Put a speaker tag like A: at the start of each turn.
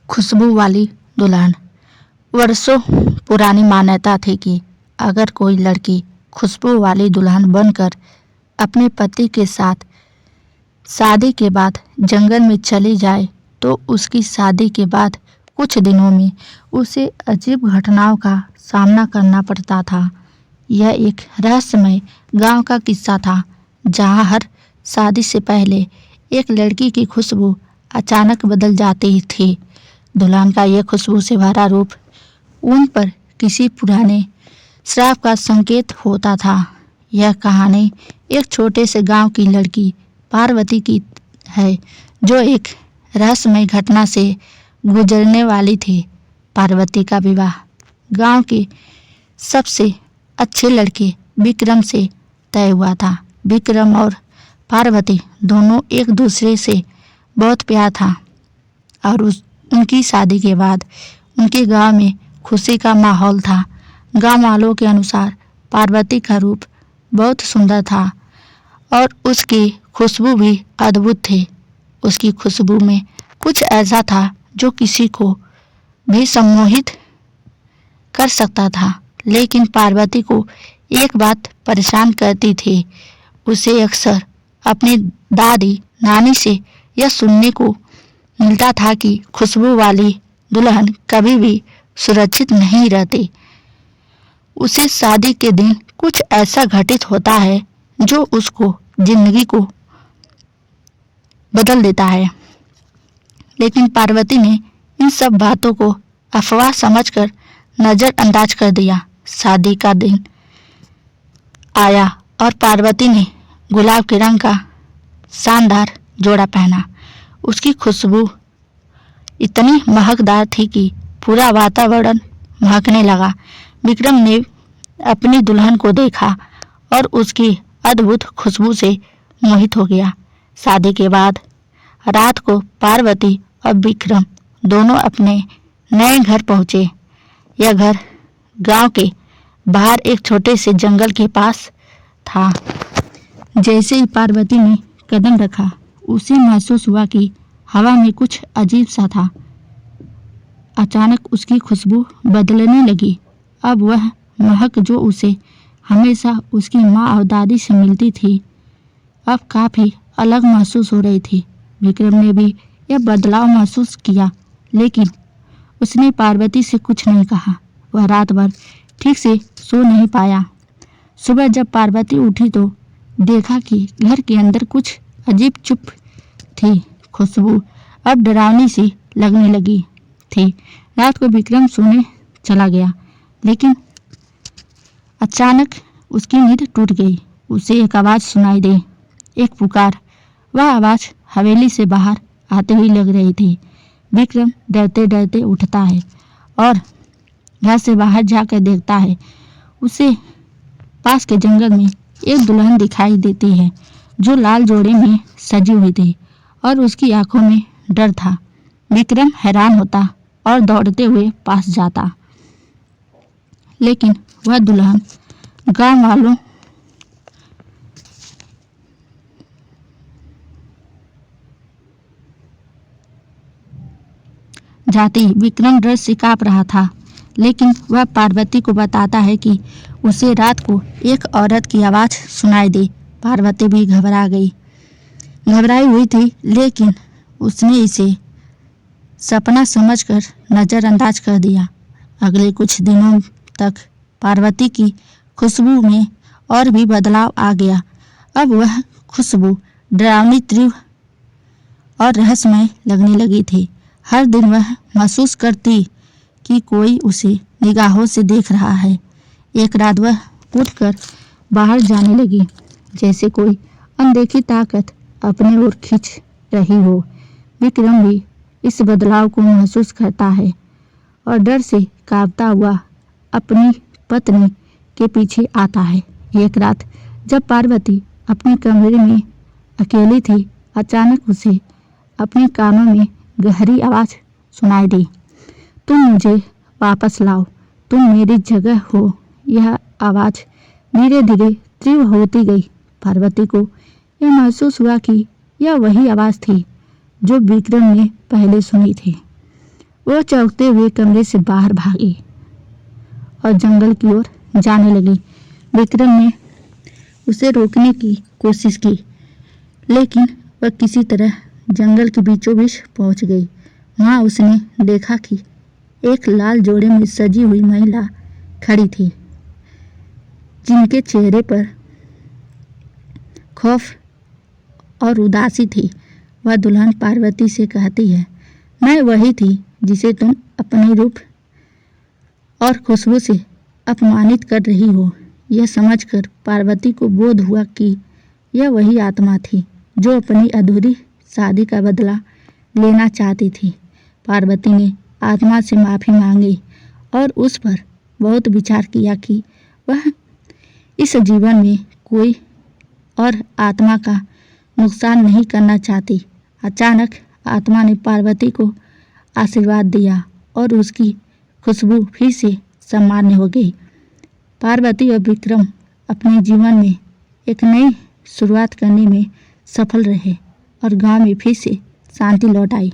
A: खुशबू वाली दुल्हन। वर्षों पुरानी मान्यता थी कि अगर कोई लड़की खुशबू वाली दुल्हन बनकर अपने पति के साथ शादी के बाद जंगल में चली जाए तो उसकी शादी के बाद कुछ दिनों में उसे अजीब घटनाओं का सामना करना पड़ता था। यह एक रहस्यमय गांव का किस्सा था जहां हर शादी से पहले एक लड़की की खुशबू अचानक बदल जाती थी। दुल्हन का यह खुशबू से भरा रूप उन पर किसी पुराने श्राप का संकेत होता था। यह कहानी एक छोटे से गांव की लड़की पार्वती की है जो एक रहस्यमय घटना से गुजरने वाली थी। पार्वती का विवाह गांव के सबसे अच्छे लड़के विक्रम से तय हुआ था। विक्रम और पार्वती दोनों एक दूसरे से बहुत प्यार था और उनकी शादी के बाद उनके गांव में खुशी का माहौल था। गांव वालों के अनुसार पार्वती का रूप बहुत सुंदर था और उसकी खुशबू भी अद्भुत थी। उसकी खुशबू में कुछ ऐसा था जो किसी को भी सम्मोहित कर सकता था। लेकिन पार्वती को एक बात परेशान करती थी। उसे अक्सर अपनी दादी नानी से यह सुनने को मिलता था कि खुशबू वाली दुल्हन कभी भी सुरक्षित नहीं रहती। उसे शादी के दिन कुछ ऐसा घटित होता है जो उसको जिंदगी को बदल देता है। लेकिन पार्वती ने इन सब बातों को अफवाह समझकर नजरअंदाज कर दिया। शादी का दिन आया और पार्वती ने गुलाब के रंग का शानदार जोड़ा पहना। उसकी खुशबू इतनी महकदार थी कि पूरा वातावरण महकने लगा। विक्रम ने अपनी दुल्हन को देखा और उसकी अद्भुत खुशबू से मोहित हो गया। शादी के बाद रात को पार्वती और विक्रम दोनों अपने नए घर पहुंचे। यह घर गांव के बाहर एक छोटे से जंगल के पास था। जैसे ही पार्वती ने कदम रखा उसे महसूस हुआ कि हवा में कुछ अजीब सा था। अचानक उसकी खुशबू बदलने लगी। अब वह महक जो उसे हमेशा उसकी माँ और दादी से मिलती थी अब काफ़ी अलग महसूस हो रही थी। विक्रम ने भी यह बदलाव महसूस किया लेकिन उसने पार्वती से कुछ नहीं कहा। वह रात भर ठीक से सो नहीं पाया। सुबह जब पार्वती उठी तो देखा कि घर के अंदर कुछ अजीब चुप थी। खुशबू अब डरावनी सी लगने लगी थी। रात को विक्रम सोने चला गया लेकिन अचानक उसकी नींद टूट गई। उसे एक आवाज़ सुनाई दी, एक पुकार। वह आवाज़ हवेली से बाहर आते हुई लग रही थी। विक्रम डरते डरते उठता है और घर से बाहर जाकर देखता है उसे पास के जंगल में एक दुल्हन दिखाई देती है जो लाल जोड़े में सजी हुई थी और उसकी आंखों में डर था। विक्रम हैरान होता और दौड़ते हुए पास जाता लेकिन वह दुल्हन गांव वालों जाती। विक्रम डर से कांप रहा था लेकिन वह पार्वती को बताता है कि उसे रात को एक औरत की आवाज़ सुनाई दी। पार्वती भी घबराई हुई थी लेकिन उसने इसे सपना समझकर नज़रअंदाज कर दिया। अगले कुछ दिनों तक पार्वती की खुशबू में और भी बदलाव आ गया। अब वह खुशबू डरावनी, तीव्र और रहस्यमय लगने लगी थी। हर दिन वह महसूस करती कि कोई उसे निगाहों से देख रहा है। एक रात वह उठकर बाहर जाने लगी जैसे कोई अनदेखी ताकत अपनी ओर खींच रही हो। विक्रम भी इस बदलाव को महसूस करता है और डर से कांपता हुआ अपनी पत्नी के पीछे आता है। एक रात जब पार्वती अपने कमरे में अकेली थी अचानक उसे अपने कानों में गहरी आवाज़ सुनाई दी, तुम मुझे वापस लाओ, तुम मेरी जगह हो। यह आवाज़ धीरे धीरे तीव्र होती गई। पार्वती को यह महसूस हुआ कि यह वही आवाज़ थी जो विक्रम ने पहले सुनी थी। वो चौंकते हुए कमरे से बाहर भागी और जंगल की ओर जाने लगी। विक्रम ने उसे रोकने की कोशिश की, लेकिन वह किसी तरह जंगल के बीचों बीच पहुंच गई। वहां उसने देखा कि एक लाल जोड़े में सजी हुई महिला खड़ी थी, जिनके चेहरे पर खौफ और उदासी थी। वह दुल्हन पार्वती से कहती है, मैं वही थी जिसे तुम अपने रूप और खुशबू से अपमानित कर रही हो। यह समझकर पार्वती को बोध हुआ कि यह वही आत्मा थी जो अपनी अधूरी शादी का बदला लेना चाहती थी। पार्वती ने आत्मा से माफ़ी मांगी और उस पर बहुत विचार किया कि वह इस जीवन में कोई और आत्मा का नुकसान नहीं करना चाहती। अचानक आत्मा ने पार्वती को आशीर्वाद दिया और उसकी खुशबू फिर से सामान्य हो गई। पार्वती और विक्रम अपने जीवन में एक नई शुरुआत करने में सफल रहे और गांव में फिर से शांति लौट आई।